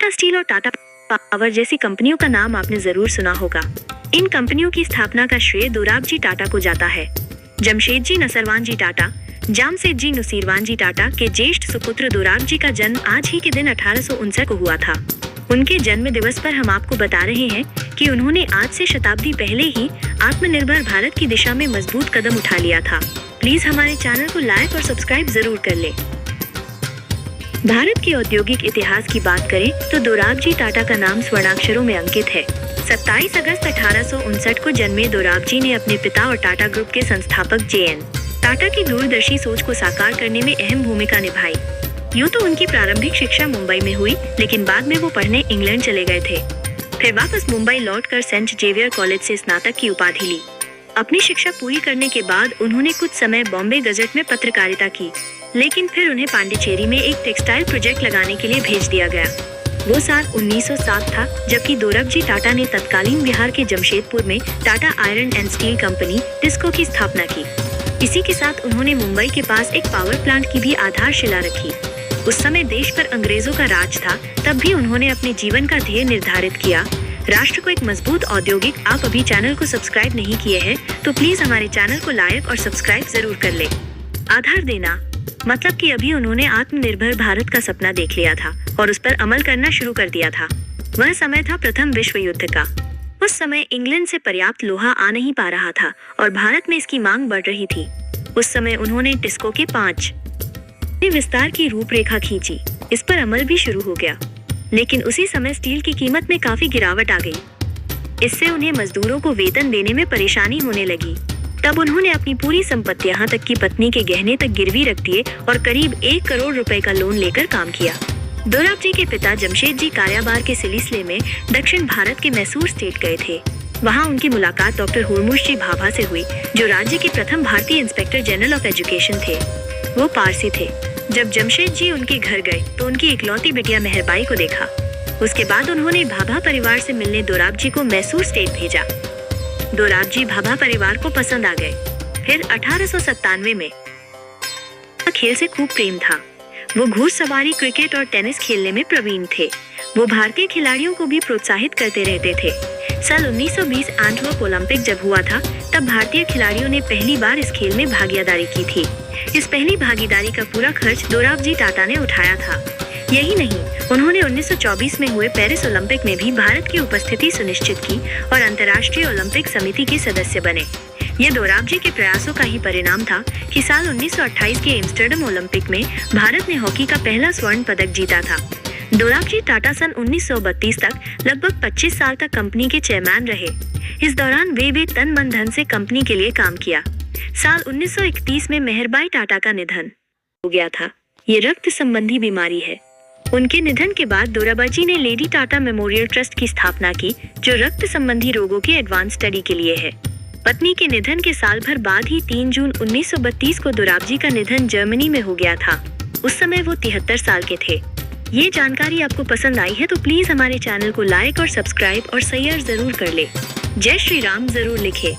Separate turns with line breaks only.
Tata steel और Tata power जैसी कंपनियों का नाम आपने जरूर सुना होगा। इन कंपनियों की स्थापना का श्रेय दोराबजी टाटा को जाता है। जमशेदजी नसरवानजी टाटा, जामशेदजी नुसीरवानजी टाटा के ज्येष्ठ सुपुत्र दोराबजी का जन्म आज ही के दिन 1859 को हुआ था। उनके जन्म दिवस पर हम आपको बता रहे हैं कि उन्होंने आज से शताब्दी पहले ही आत्मनिर्भर भारत की दिशा में मजबूत कदम उठा लिया था। प्लीज हमारे चैनल को लाइक और सब्सक्राइब जरूर कर ले। भारत के औद्योगिक इतिहास की बात करें तो दोराबजी टाटा का नाम स्वर्णाक्षरों में अंकित है। 27 अगस्त 1859 को जन्मे दोराबजी ने अपने पिता और टाटा ग्रुप के संस्थापक जे.एन. टाटा की दूरदर्शी सोच को साकार करने में अहम भूमिका निभाई। यूँ तो उनकी प्रारंभिक शिक्षा मुंबई में हुई, लेकिन बाद में वो पढ़ने इंग्लैंड चले गए थे। फिर वापस मुंबई लौटकर सेंट जेवियर कॉलेज से स्नातक की उपाधि ली। अपनी शिक्षा पूरी करने के बाद उन्होंने कुछ समय बॉम्बे गजट में पत्रकारिता की, लेकिन फिर उन्हें पांडिचेरी में एक टेक्सटाइल प्रोजेक्ट लगाने के लिए भेज दिया गया। वो साल 1907 था, जबकि दोराबजी टाटा ने तत्कालीन बिहार के जमशेदपुर में Tata iron and steel company TISCO की स्थापना की। इसी के साथ उन्होंने मुंबई के पास एक पावर प्लांट की भी आधारशिला रखी। उस समय देश पर अंग्रेजों का राज था, तब भी उन्होंने अपने जीवन का ध्येय निर्धारित किया, राष्ट्र को एक मजबूत औद्योगिक। आप अभी चैनल को सब्सक्राइब नहीं किए हैं तो प्लीज हमारे चैनल को लाइक और सब्सक्राइब जरूर कर ले। आधार देना मतलब कि अभी उन्होंने आत्मनिर्भर भारत का सपना देख लिया था और उस पर अमल करना शुरू कर दिया था। वह समय था प्रथम विश्व युद्ध का। उस समय इंग्लैंड से पर्याप्त लोहा आ नहीं पा रहा था और भारत में इसकी मांग बढ़ रही थी। उस समय उन्होंने टिस्को के 5 विस्तार की रूपरेखा खींची। इस पर अमल भी शुरू हो गया, लेकिन उसी समय स्टील की कीमत में काफी गिरावट आ गई। इससे उन्हें मजदूरों को वेतन देने में परेशानी होने लगी। तब उन्होंने अपनी पूरी संपत्ति, यहाँ तक कि पत्नी के गहने तक गिरवी रख दिए और करीब 1 करोड़ रुपए का लोन लेकर काम किया। दोराबजी के पिता जमशेदजी काराबार के सिलसिले में दक्षिण भारत के मैसूर स्टेट गए थे। वहाँ उनकी मुलाकात डॉक्टर हुरमुशजी भाभा से हुई, जो राज्य के प्रथम भारतीय इंस्पेक्टर जनरल ऑफ एजुकेशन थे। वो पारसी थे। जब जमशेदजी उनके घर गए तो उनकी इकलौती बिटिया मेहरबाई को देखा। उसके बाद उन्होंने भाभा परिवार से मिलने दोराबजी को मैसूर स्टेट भेजा। दोराबजी भाभा परिवार को पसंद आ गए। फिर 1897 में खेल से खूब प्रेम था। वो घुड़सवारी, क्रिकेट और टेनिस खेलने में प्रवीण थे। वो भारतीय खिलाड़ियों को भी प्रोत्साहित करते रहते थे। साल 1920 एंटवर्प ओलंपिक जब हुआ था, तब भारतीय खिलाड़ियों ने पहली बार इस खेल में भागीदारी की थी। इस पहली भागीदारी का पूरा खर्च दोराबजी टाटा ने उठाया था। यही नहीं, उन्होंने 1924 में हुए पेरिस ओलंपिक में भी भारत की उपस्थिति सुनिश्चित की और अंतर्राष्ट्रीय ओलंपिक समिति के सदस्य बने। ये दोराबजी के प्रयासों का ही परिणाम था कि साल 1928 के एम्स्टर्डम ओलंपिक में भारत ने हॉकी का पहला स्वर्ण पदक जीता था। दोराबजी टाटा सन 1932 तक लगभग 25 साल तक कंपनी के चेयरमैन रहे। इस दौरान वे तन मन धन से कंपनी के लिए काम किया। साल 1931 में मेहरबाई टाटा का निधन हो गया था। ये रक्त संबंधी बीमारी है। उनके निधन के बाद दोराबजी ने लेडी टाटा मेमोरियल ट्रस्ट की स्थापना की, जो रक्त संबंधी रोगों की एडवांस स्टडी के लिए है। पत्नी के निधन के साल भर बाद ही 3 जून 1932 को दोराबजी का निधन जर्मनी में हो गया था। उस समय वो 73 साल के थे। ये जानकारी आपको पसंद आई है तो प्लीज हमारे चैनल को लाइक और सब्सक्राइब और शेयर जरूर कर ले। जय श्री राम जरूर लिखे।